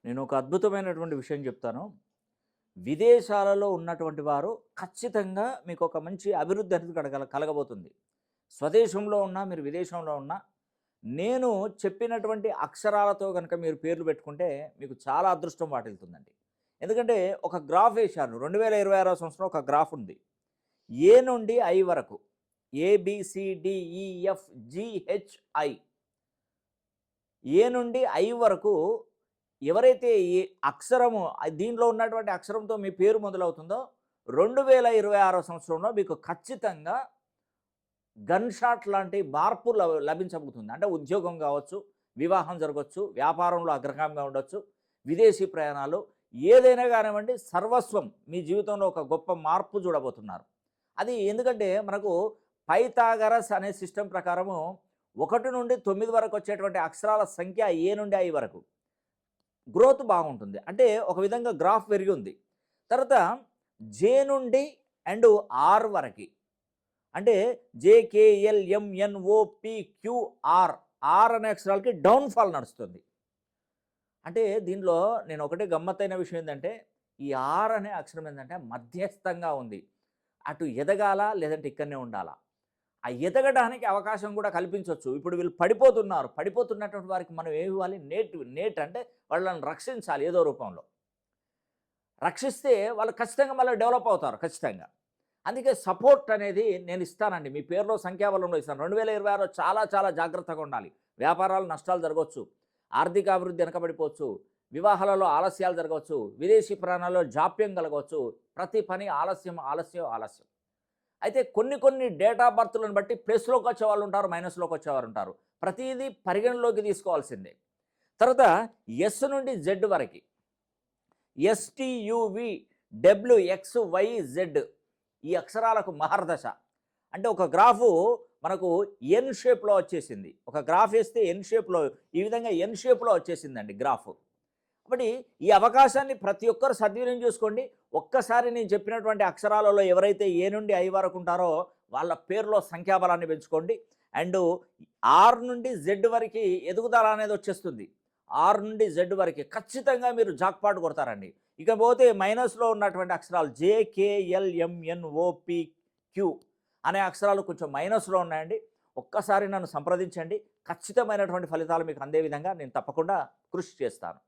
నేను ఒక అద్భుతమైనటువంటి విషయం చెప్తాను. విదేశాలలో ఉన్నటువంటి వారు ఖచ్చితంగా మీకు ఒక మంచి అభివృద్ధి అనేది కలగబోతుంది. స్వదేశంలో ఉన్నా, మీరు విదేశంలో ఉన్నా, నేను చెప్పినటువంటి అక్షరాలతో గనక మీరు పేర్లు పెట్టుకుంటే మీకు చాలా అదృష్టం వాటిల్తుందండి. ఎందుకంటే ఒక గ్రాఫ్ ఏశాను. 2026 సంవత్సరం ఒక గ్రాఫ్ ఉంది. ఏ నుండి ఐ వరకు ఏబిసిడిఈఎఫ్జిహెచ్ఐ ఏ నుండి ఐ వరకు ఎవరైతే ఈ అక్షరము దీనిలో ఉన్నటువంటి అక్షరంతో మీ పేరు మొదలవుతుందో 2026 సంవత్సరంలో మీకు ఖచ్చితంగా గన్ షాట్ లాంటి మార్పు లభించబోతుంది. అంటే ఉద్యోగం కావచ్చు, వివాహం జరగవచ్చు, వ్యాపారంలో అగ్రగామిగా ఉండొచ్చు, విదేశీ ప్రయాణాలు ఏదైనా కానివ్వండి, సర్వస్వం మీ జీవితంలో ఒక గొప్ప మార్పు చూడబోతున్నారు. అది ఎందుకంటే మనకు పైథాగరస్ అనే సిస్టమ్ ప్రకారము 1 నుండి 9 వరకు వచ్చేటువంటి అక్షరాల సంఖ్య ఏ నుండి ఐ వరకు గ్రోత్ బాగుంటుంది. అంటే ఒక విధంగా గ్రాఫ్ పెరిగి ఉంది. తర్వాత జే నుండి అండ్ ఆర్ వరకు అంటే జేకేఎల్ఎంఎన్ఓపిక్యూఆర్ ఆర్ అనే అక్షరాలకి డౌన్ఫాల్ నడుస్తుంది. అంటే దీనిలో నేను ఒకటే గమ్మత్తైన విషయం ఏంటంటే ఈ ఆర్ అనే అక్షరం ఏంటంటే మధ్యస్థంగా ఉంది. అటు ఎదగాల లేదంటే ఇక్కడనే ఉండాలా, ఆ ఎదగడానికి అవకాశం కూడా కల్పించవచ్చు. ఇప్పుడు వీళ్ళు పడిపోతున్నటువంటి వారికి మనం ఏమి ఇవ్వాలి? నేట్ అంటే వాళ్ళని రక్షించాలి. ఏదో రూపంలో రక్షిస్తే వాళ్ళు ఖచ్చితంగా మళ్ళీ డెవలప్ అవుతారు ఖచ్చితంగా. అందుకే సపోర్ట్ అనేది నేను ఇస్తానండి. మీ పేరులో సంఖ్యాబలంలో ఇస్తాను. 2026 చాలా చాలా జాగ్రత్తగా ఉండాలి. వ్యాపారాలు నష్టాలు జరగవచ్చు, ఆర్థిక అభివృద్ధి వెనకబడిపోవచ్చు, వివాహాలలో ఆలస్యాలు జరగవచ్చు, విదేశీ ప్రయాణాల్లో జాప్యం కలగవచ్చు, ప్రతి పని ఆలస్యం ఆలస్యం ఆలస్యం. అయితే కొన్ని డేట్ ఆఫ్ బర్త్లను బట్టి ప్లస్లోకి వచ్చేవాళ్ళు ఉంటారు, మైనస్లోకి వచ్చేవారు ఉంటారు. ప్రతిదీ పరిగణలోకి తీసుకోవాల్సిందే. తర్వాత ఎస్ నుండి జెడ్ వరకు STUVWXYZ ఈ అక్షరాలకు మహర్దశ. అంటే ఒక గ్రాఫు మనకు ఎన్ షేప్లో వచ్చేసింది. ఒక గ్రాఫ్ వేస్తే ఎన్ షేప్లో, ఈ విధంగా ఎన్ షేప్లో వచ్చేసిందండి గ్రాఫ్. కాబట్టి ఈ అవకాశాన్ని ప్రతి ఒక్కరు సద్వినియోగం చేసుకోండి. ఒక్కసారి నేను చెప్పినటువంటి అక్షరాలలో ఎవరైతే ఏ నుండి ఐ వరకు ఉంటారో వాళ్ళ పేరులో సంఖ్యాబలాన్ని పెంచుకోండి. అండ్ ఆర్ నుండి జెడ్ వరకు ఎదుగుదల అనేది వచ్చేస్తుంది. ఆర్ నుండి జెడ్ వరకు ఖచ్చితంగా మీరు జాక్పాట్ కొడతారండి. ఇకపోతే మైనస్లో ఉన్నటువంటి అక్షరాలు JKLMNOPQ అనే అక్షరాలు కొంచెం మైనస్లో ఉన్నాయండి. ఒక్కసారి నన్ను సంప్రదించండి. ఖచ్చితమైనటువంటి ఫలితాలు మీకు అందే విధంగా నేను తప్పకుండా కృషి చేస్తాను.